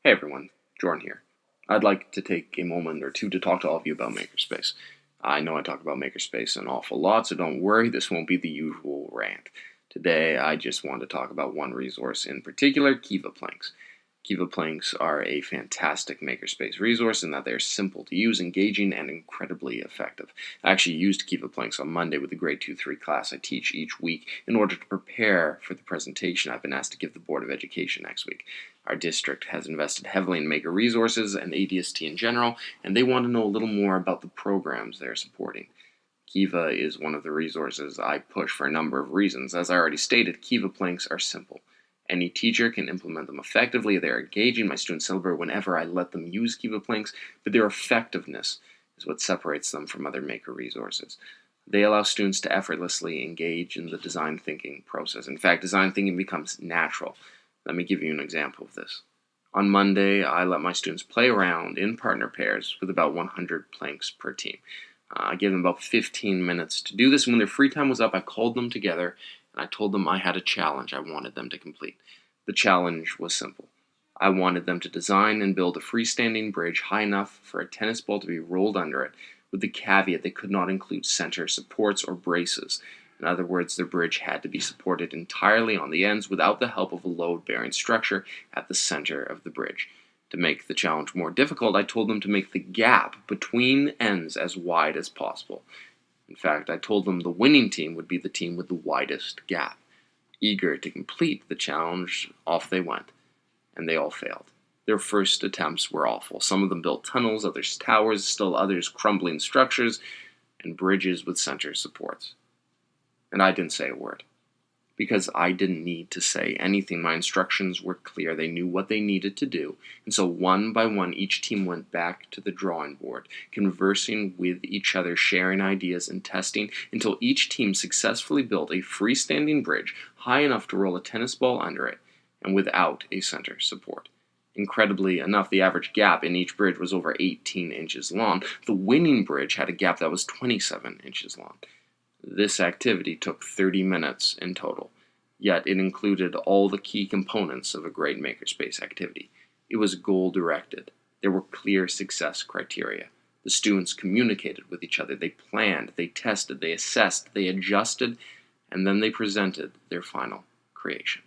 Hey everyone, Jordan here. I'd like to take a moment or two to talk to all of you about Makerspace. I know I talk about Makerspace an awful lot, so don't worry, this won't be the usual rant. Today, I just want to talk about one resource in particular, Kiva Planks. Kiva Planks are a fantastic Makerspace resource in that they're simple to use, engaging, and incredibly effective. I actually used Kiva Planks on Monday with the grade 2-3 class I teach each week in order to prepare for the presentation I've been asked to give the Board of Education next week. Our district has invested heavily in Maker resources and ADST in general, and they want to know a little more about the programs they're supporting. Kiva is one of the resources I push for a number of reasons. As I already stated, Kiva Planks are simple. Any teacher can implement them effectively. They're engaging. My students celebrate whenever I let them use Kiva Planks, but their effectiveness is what separates them from other Maker resources. They allow students to effortlessly engage in the design thinking process. In fact, design thinking becomes natural. Let me give you an example of this. On Monday, I let my students play around in partner pairs with about 100 planks per team. I gave them about 15 minutes to do this. When their free time was up, I called them together and I told them I had a challenge I wanted them to complete. The challenge was simple. I wanted them to design and build a freestanding bridge high enough for a tennis ball to be rolled under it, with the caveat they could not include center supports or braces. In other words, the bridge had to be supported entirely on the ends without the help of a load-bearing structure at the center of the bridge. To make the challenge more difficult, I told them to make the gap between ends as wide as possible. In fact, I told them the winning team would be the team with the widest gap. Eager to complete the challenge, off they went, and they all failed. Their first attempts were awful. Some of them built tunnels, others towers, still others crumbling structures, and bridges with center supports. And I didn't say a word, because I didn't need to say anything. My instructions were clear. They knew what they needed to do, and so one by one each team went back to the drawing board, conversing with each other, sharing ideas and testing, until each team successfully built a freestanding bridge high enough to roll a tennis ball under it, and without a center support. Incredibly enough, the average gap in each bridge was over 18 inches long. The winning bridge had a gap that was 27 inches long. This activity took 30 minutes in total, yet it included all the key components of a great makerspace activity. It was goal-directed. There were clear success criteria. The students communicated with each other. They planned, they tested, they assessed, they adjusted, and then they presented their final creation.